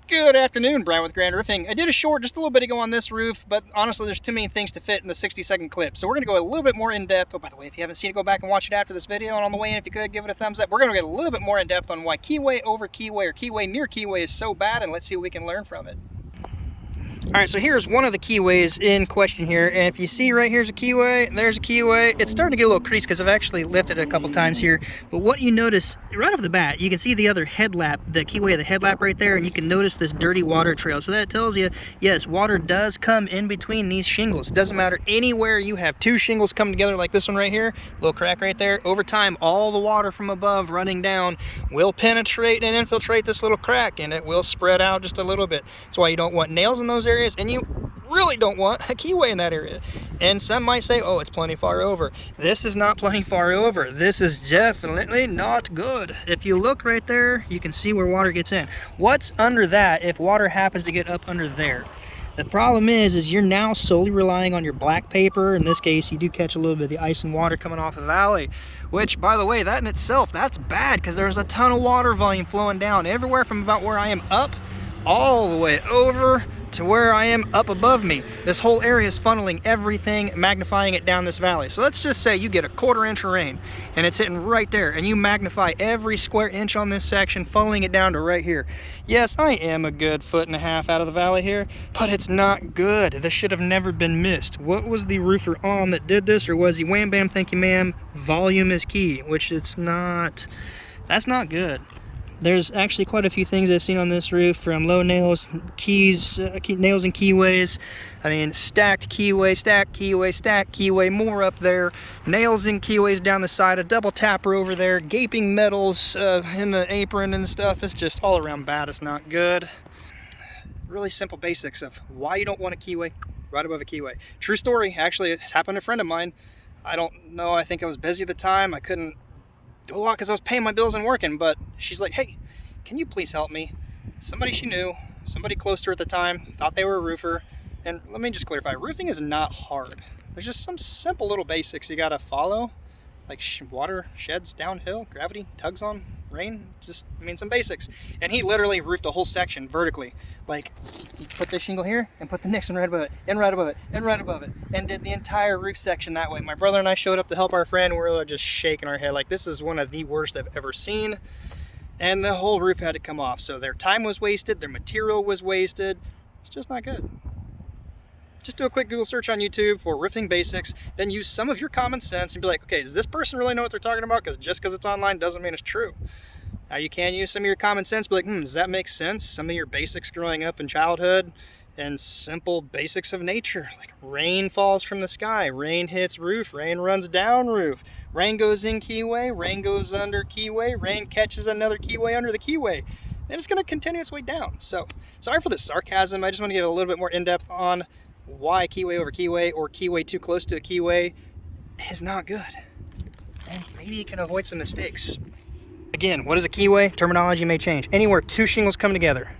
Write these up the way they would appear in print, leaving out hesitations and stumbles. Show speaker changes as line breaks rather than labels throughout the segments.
Good afternoon, Brian with Grand Roofing. I did a short just a little bit ago on this roof, but honestly there's too many things to fit in the 60-second clip. So we're going to go a little bit more in depth. Oh, by the way, if you haven't seen it, go back and watch it after this video. And on the way in, if you could, give it a thumbs up. We're going to get a little bit more in depth on why keyway over keyway or keyway near keyway is so bad, and let's see what we can learn from it. Alright, so here's one of the keyways in question here, and if you see right here's a keyway, there's a keyway. It's starting to get a little creased because I've actually lifted it a couple times here, but what you notice right off the bat, you can see the other headlap, the keyway of the headlap right there, and you can notice this dirty water trail. So that tells you, yes, water does come in between these shingles. It doesn't matter anywhere you have two shingles come together like this one right here, little crack right there. Over time, all the water from above running down will penetrate and infiltrate this little crack, and it will spread out just a little bit. That's why you don't want nails in those areas, and you really don't want a keyway in that area. And some might say, oh, it's plenty far over. This is not plenty far over. This is definitely not good. If you look right there, you can see where water gets in. What's under that if water happens to get up under there? The problem is you're now solely relying on your black paper. In this case, you do catch a little bit of the ice and water coming off the valley, which, by the way, that in itself, that's bad because there's a ton of water volume flowing down everywhere from about where I am up all the way over to where I am up above me. This whole area is funneling everything, magnifying it down this valley. So let's just say you get a 1/4 inch of rain and it's hitting right there, and you magnify every square inch on this section, funneling it down to right here. Yes, I am a good 1.5 feet out of the valley here, but it's not good. This should have never been missed. What was the roofer on that did this, or was he wham bam thank you ma'am, volume is key, which it's not. That's not good. There's actually quite a few things I've seen on this roof, from low nails, nails and keyways. I mean, stacked keyway, stacked keyway, stacked keyway, more up there. Nails and keyways down the side, a double tapper over there, gaping metals in the apron and stuff. It's just all around bad. It's not good. Really simple basics of why you don't want a keyway right above a keyway. True story, actually, it's happened to a friend of mine. I don't know, I think I was busy at the time. I couldn't do a lot because I was paying my bills and working, but she's like, hey, can you please help me? Somebody she knew, somebody close to her at the time, thought they were a roofer. And let me just clarify, roofing is not hard. There's just some simple little basics you gotta follow, like water sheds downhill, gravity tugs on rain, just, I mean, some basics. And he literally roofed a whole section vertically. Like, he put this shingle here and put the next one right above it, and right above it, and right above it, and did the entire roof section that way. My brother and I showed up to help our friend. We were just shaking our head like, this is one of the worst I've ever seen. And the whole roof had to come off. So their time was wasted, their material was wasted. It's just not good. Just do a quick Google search on YouTube for roofing basics, then use some of your common sense and be like, okay, does this person really know what they're talking about? Because just because it's online doesn't mean it's true. Now you can use some of your common sense, be like, does that make sense? Some of your basics growing up in childhood and simple basics of nature, like rain falls from the sky, rain hits roof, rain runs down roof, rain goes in keyway, rain goes under keyway, rain catches another keyway under the keyway. And it's going to continue its way down. So sorry for the sarcasm. I just want to get a little bit more in-depth on why keyway over keyway or keyway too close to a keyway is not good. And maybe you can avoid some mistakes. Again, what is a keyway? Terminology may change. Anywhere two shingles come together,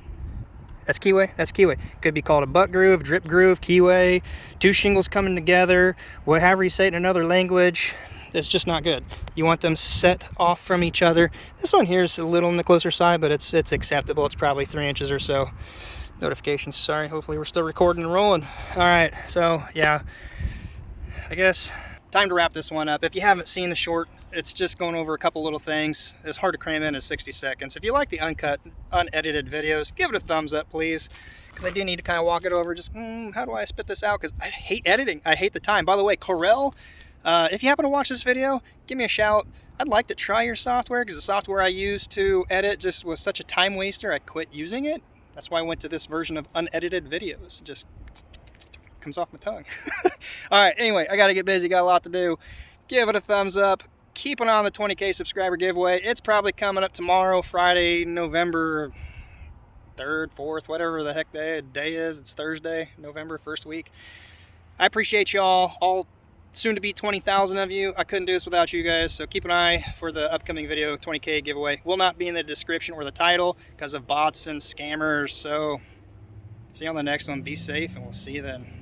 that's keyway, that's keyway. Could be called a butt groove, drip groove, keyway, two shingles coming together, whatever you say it in another language. It's just not good. You want them set off from each other. This one here is a little on the closer side, but it's acceptable. It's probably 3 inches or so. Notifications, sorry, hopefully we're still recording and rolling. All right, so yeah, I guess time to wrap this one up. If you haven't seen the short, it's just going over a couple little things. It's hard to cram in 60 seconds. If you like the uncut, unedited videos, give it a thumbs up, please, because I do need to kind of walk it over. Just, how do I spit this out? Because I hate editing. I hate the time. By the way, Corel, if you happen to watch this video, give me a shout. I'd like to try your software, because the software I used to edit just was such a time waster, I quit using it. That's why I went to this version of unedited videos. It just comes off my tongue. All right, anyway, I got to get busy. Got a lot to do. Give it a thumbs up. Keep an eye on the 20K subscriber giveaway. It's probably coming up tomorrow, Friday, November 3rd, 4th, whatever the heck day is. It's Thursday, November 1st week. I appreciate y'all. All soon to be 20,000 of you. I couldn't do this without you guys, so keep an eye for the upcoming video. 20K giveaway will not be in the description or the title because of bots and scammers. So see you on the next one. Be safe, and we'll see you then.